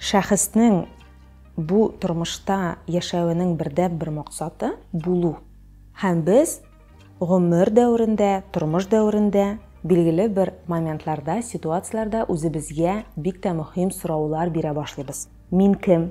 Шәхеснең бу тормышта яшәвенең бердәнбер максаты булу. Һәм без гомер дәврендә, тормыш дәврендә билгеле бер моментларда, ситуацияларда үзебезгә бик тә мөһим сораулар бирә башлыйбыз. Мин кем?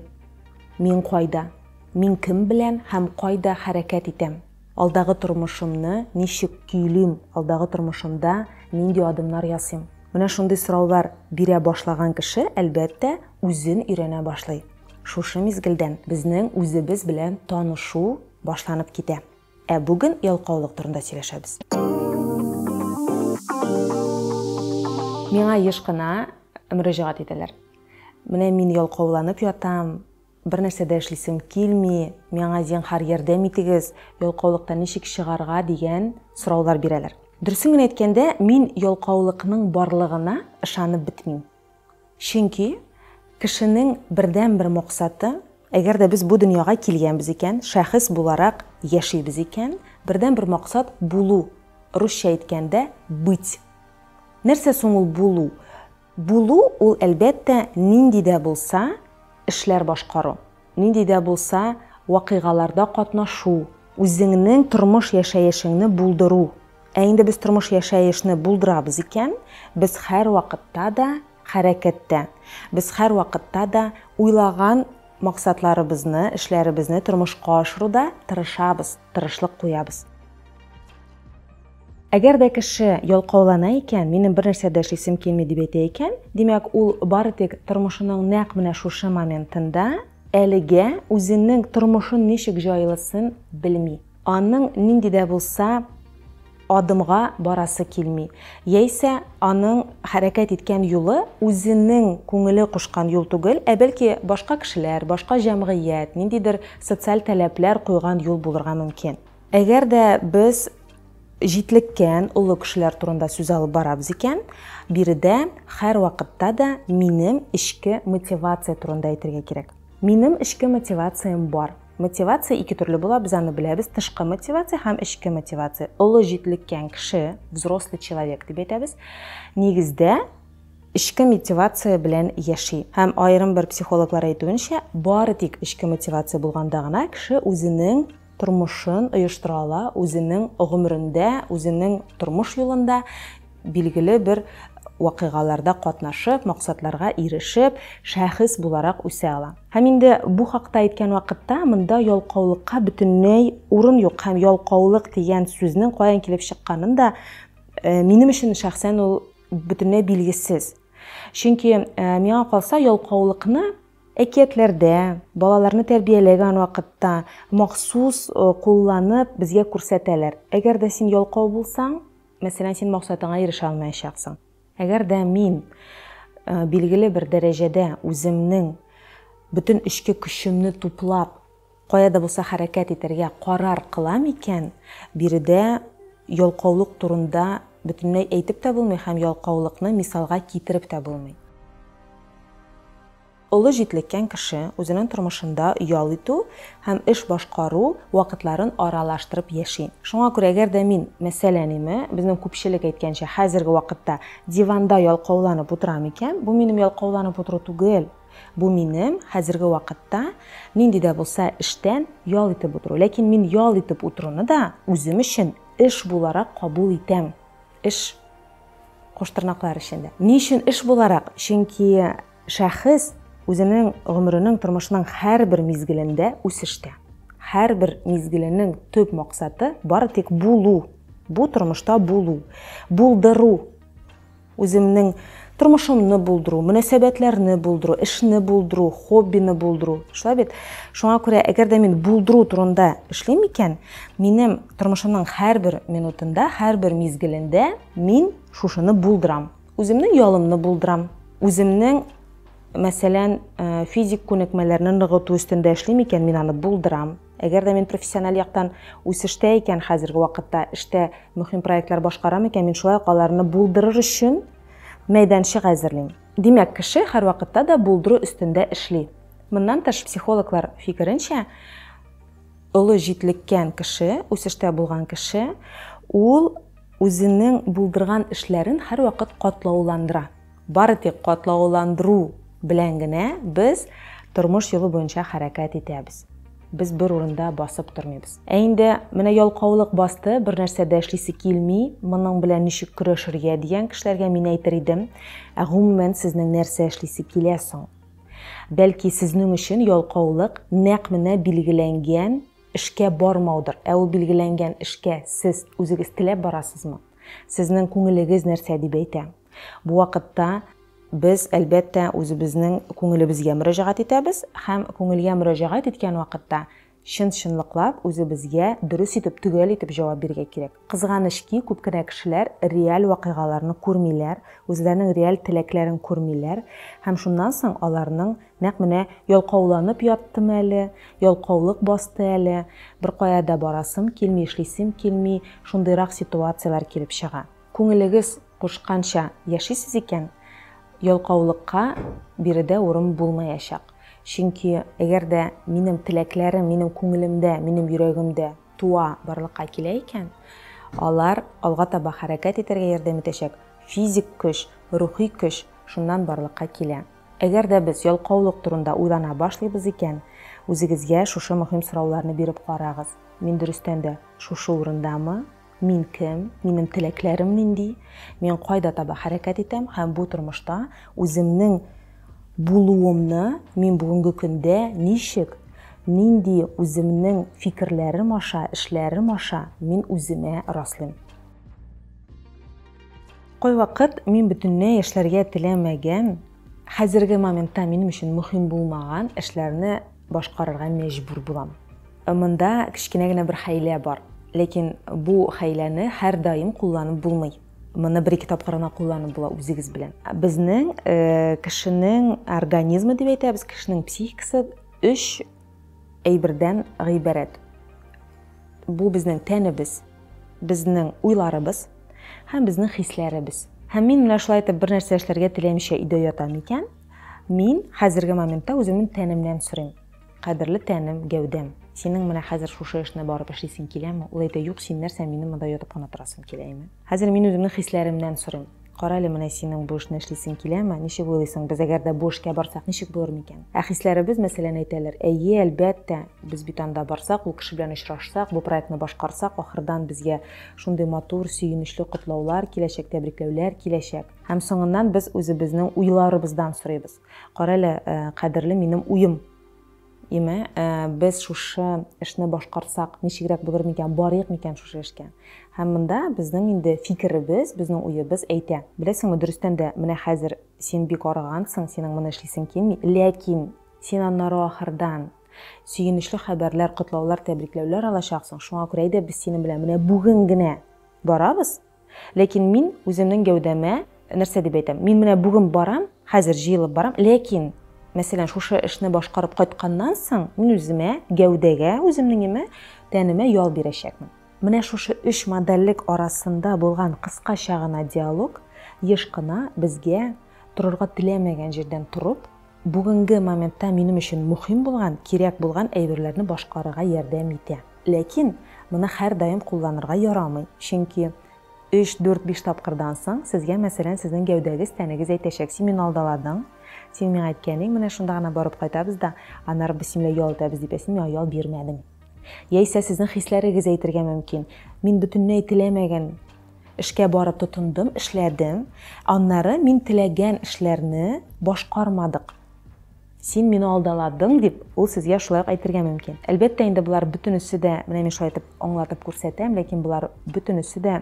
Мин кайда? Мин кем белән һәм кайда хәрәкәт итәм? Алдагы тормышымны ничек көйлим? Алдагы тормышымда нинди адымнар ясыйм? Менә шундый сораулар бирә башлаган кеше, әлбәттә, үзен өйрәнә башлый. Шушы мизгелдән безнең үзебез белән танышу башланып китә. Бүген ялкаулык турында сөйләшәбез. Миңа еш кына мөрәҗәгать итәләр. Менә мин ялкауланып ятам, бер нәрсә дә эшлисем килми, миңа зинһар ярдәм итегез, ялкаулыктан ничек чыгарга дигән сораулар бирәләр. Дөресен генә әйткәндә, мин ялкаулыкның барлыгына ышанып бетмим. Чөнки кешенең бердәнбер максаты, әгәр дә без бу дөньяга килгәнбез икән, шәхес буларак яшибез икән, бердәнбер максат булу. Русча әйткәндә быть. Нәрсә соң ул булу? Булу ул әлбәттә нинди дә булса эшләр башкару. Нинди дә булса вакыйгаларда катнашу, үзеңнең тормыш яшәешеңне булдыру. Инде без тормыш яшәешне булдырабыз икән, без һәр вакытта да хәрәкәттә. Без һәр вакытта да уйлаган максатларыбызны, эшләребезне тормышка ашыруда тырышабыз, тырышлык куябыз. Әгәр дә кеше ялкаулана икән, минем бер нәрсә дә эшлисем килми дип әйтә икән, димәк ул бары тик тормышының нәкъ менә шушы моментында әлегә үзенең тормышын ничек җайлысын белми. Аның нинди дә булса адымга барасы килми. Яисә аның хәрәкәт иткән юлы үзенең күңеле кушкан юл түгел, бәлки башка кешеләр, башка җәмгыять, ниндидер социаль таләпләр куйган юл булырга мөмкин. Әгәр дә без җитлеккән олы кешеләр турында сүз алып барабыз икән, биредә һәр вакытта да минем эчке мотивация турында әйтергә кирәк. Минем эчке мотивациям бар. Мотивация ике төрле була, без аны беләбез, тышкы мотивация һәм эчке мотивация. Олы җитлеккән кеше, взрослый человек дип әйтәбез, нигездә эчке мотивация белән яши. Һәм аерым бер психологлар әйтүенчә, бары тик эчке мотивация булганда гына кеше үзенең тормышын оештыра ала, үзенең гомерендә, үзенең тормыш юлында билгеле бер вакыйгаларда катнашып, максатларга ирешеп, шәхес буларак үсә ала. Һәм инде бу хакта әйткән вакытта монда ялкаулыкка бөтенләй урын юк. Һәм ялкаулык дигән сүзнең каян килеп чыкканын да минем өчен шәхсән ул бөтенләй билгесез. Чөнки миңа калса ялкаулыкны әкиятләрдә, балаларны тәрбияләгән вакытта махсус кулланып безгә күрсәтәләр. Әгәр дә син ялкау булсаң, мәсәлән, син максатыңа ирешә алмаячаксың. Әгәр дә мин билгеле бер дәрәҗәдә үземнең бөтен эчке көчемне туплап, кая да булса хәрәкәт итәргә карар кылам икән, биредә ялкаулык турында бөтенләй әйтеп тә булмый һәм ялкаулыкны мисалга китереп тә булмый. Олы җитлеккән кеше үзенең тормышында ял итү һәм эш башкару вакытларын аралаштырып яши. Шуңа күрә әгәр дә мин, мәсәлән, безнең күпчелек әйткәнчә, хәзерге вакытта диванда ялкауланып утырам икән, бу минем ялкауланып утыру түгел. Бу минем хәзерге вакытта нинди дә булса эштән ял итеп утыру. Ләкин мин ял итеп утыруны да үзем өчен эш буларак кабул итәм. Эш куштырнаклар эчендә. Ни өчен эш буларак? Чөнки шәхес үзенең гомеренең, тормышының һәрбер мизгелендә үсештә. Һәрбер мизгеленең төп максаты бары тик булу. Бу тормышта булу, булдыру. Үземнең тормышымны булдыру, мөнәсәбәтләрне булдыру, эшне булдыру, хоббины булдыру. Шулай бит. Шуңа күрә әгәр дә мин булдыру турында эшлим икән, минем тормышымның һәрбер минутында, һәрбер мизгелендә мин шушыны булдырам. Үземнең ялымны булдырам. Үземнең мәсәлән, физик күнекмәләрне ныгыту өстендә эшлим икән, мин аны булдырам. Әгәр дә мин профессиональ яктан үсештә икән, хәзерге вакытта эштә мөһим проектлар башкарам икән, мин шулай аларны булдырыр өчен мәйданчык әзерлим. Димәк, кеше һәр вакытта да булдыру өстендә эшли. Моннан тыш, психологлар фикеренчә, олы җитлеккән кеше, үсештә булган кеше, ул үзенең булдырган эшләрен һәр вакыт катлауландыра. Бары тик катлауландыру белән генә без тормыш юлы буенча хәрәкәт итәбез. Біз бір орында басып тұрмайбыз. Әйінде менә ялқаулык басты, бір нәрсәдә эшлисе килми, моның белән ничек көрәшергә дигән кешеләргә мин әйтер идем, гомумән сезнең нәрсә эшлисе килә соң? Бәлки сезнең өчен ялкаулык нәкъ менә билгеләнгән эшкә бармаудыр. Ул билгеләнгән эшкә сез үзегез теләп барасызмы? Сезнең күңелегез нәрсә дип әйтә? Бу вакытта biz әлбәттә үзебезнең күңелебезгә мөрәҗәгать итәбез һәм күңелгә мөрәҗәгать иткән вакытта чын-чынлыклап үзебезгә дөрес итеп, төгәл итеп җавап бирергә кирәк. Кызганычки, күп кенә кешеләр реаль вакыйгаларны күрмиләр, үзләренең реаль теләкләрен күрмиләр һәм шуннан соң аларның нәкъ менә ялкауланып яттым әле, ялкаулык басты әле, бер кая да барасым килми, эшлисем килми, шундыйрак ситуациялар килеп чыга. Күңелегез кушканча яшисез икән, ялкаулыкка биредә урын булмаячак. Чөнки әгәр дә минем теләкләрем, минем күңелемдә, минем йөрәгемдә туа барлыкка килә икән, алар алга таба хәрәкәт итәргә ярдәм итәчәк. Физик көч, рухи көч шуннан барлыкка килә. Әгәр дә без ялкаулык турында уйлана башлыйбыз икән, үзегезгә шушы мөһим сорауларны биреп карагыз. Мин дөрестән дә шушы урындамы? Мин кем? Минем теләкләрем нинди? Мин кайда таба хәрәкәт итәм һәм бу тормышта үземнең булуымны мин бүгенге көндә ничек, нинди үземнең фикерләрем аша, эшләрем аша мин үземә раслыйм. Кай вакыт мин бөтенләй эшләргә теләмәгән, хәзерге моментта минем өчен мөһим булмаган эшләрне башкарырга мәҗбүр булам. Монда кичкенә генә бер хәйлә бар. Ләкин бу хәйләне һәр даим кулланып булмый. Моны бер-ике тапкырына кулланып була үзегез белән. Безнең кешенең организмы дип әйтәбез, кешенең психикасы 3 әйбердән гыйбарәт. Бу безнең тәнебез, безнең уйларыбыз һәм безнең хисләребез. Һәм мин менә шулай итеп бер нәрсә эшләргә теләмичә өйдә ятам икән, мин хәзерге моментта үземнең тәнемнән сорыйм. Кадерле тәнем, гәүдәм, синең менә хәзер шушы эшне барып эшлисең киләме? Ул әйтә, юк, син нәрсә, минем монда ятып кына торасың киләме? Хәзер мин үземнең хисләремнән сорыйм. Кара әле, менә синең бу эшне эшлисең киләме? Ничек уйлыйсың, без әгәр дә бу эшкә барсак, ничек булыр микән? Хисләребез мәсәлән әйтәләр, әйе, әлбәттә, без бит анда барсак, ул кеше белән очрашсак, бу проектны башкарсак, ахырдан безгә шундый матур, сөенечле котлаулар киләчәк, тәбрикләүләр киләчәк. Һәм соңыннан без үзебезнең уйларыбыздан сорыйбыз. Кара әле, кадерле минем уем. Име, без шушы эшне башкарсак, ничегрәк булыр микән, барыйк микән шушы эшкә? Һәм монда безнең инде фикеребез, безнең уебыз әйтә. Беләсеңме, дөрестән дә менә хәзер син бик арыгансың, синең моны эшлисең килми, ләкин син аннары ахырдан сөенечле хәбәрләр, котлаулар, тәбрикләүләр алачаксың. Шуңа күрә дә без синең белән менә бүген генә барабыз. Ләкин мин үземнең гәүдәмә нәрсә дип әйтәм? Мин менә бүген барам, хәзер җыелып барам, ләкин мәсәлән, шушы эшне башкарып кайтканнан соң мин үземә, гәүдәгә, үземнең тәнемә ял бирәчәкмен. Менә шушы 3 модельлек арасында булган кыскача гына диалог еш кына безгә торырга теләмәгән җирдән торып, бүгенге моментта минем өчен мөһим булган, кирәк булган әйберләрне башкарырга ярдәм итә. Ләкин моны һәр даим кулланырга ярамый. Чөнки 3-4-5 тапкырдан соң сезгә мәсәлән сезнең гәүдәгез, тәнегез әйтәчәк, син мине алдаладың. Син миңа әйткәнең, менә шунда гына барып кайтабыз да, аннары без синең ял итәбез дип, син миңа ял бирмәдең. Яисә сезнең хисләрегез әйтергә мөмкин. Мин бөтенләй теләмәгән эшкә барып тотындым, эшләдем, аннары мин теләгән эшләрне башкармадык. Син мине алдаладың дип, ул сезгә шулай әйтергә мөмкин. Әлбәттә, инде булар бөтенесе дә, менә мин шулай итеп аңлатып күрсәтәм, ләкин булар бөтенесе дә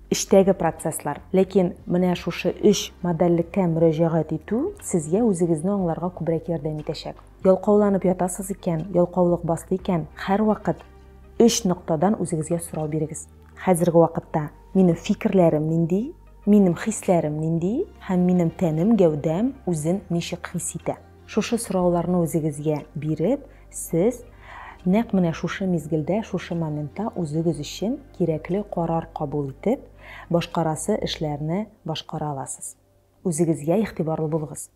эштәге процесслар. Ләкин менә шушы 3 моделлеккә мөрәҗәгать итү сезгә үзегезне аңларга күбрәк ярдәм итәчәк. Ялкауланып ятасыз икән, ялкаулык басты икән, һәр вакыт 3 ноктадан үзегезгә сорау бирегез. Хәзерге вакытта минем фикерләрем нинди, минем хисләрем нинди һәм минем тәнем, гәүдәм үзен ничек хис итә? Шушы сорауларны үзегезгә биреп, сез нәкъ менә шушы мизгелдә, шушы моментта үзегез өчен кирәкле карар кабул итеп, башкарасы эшләрне башкара аласыз. Үзегезгә игътибарлы булыгыз.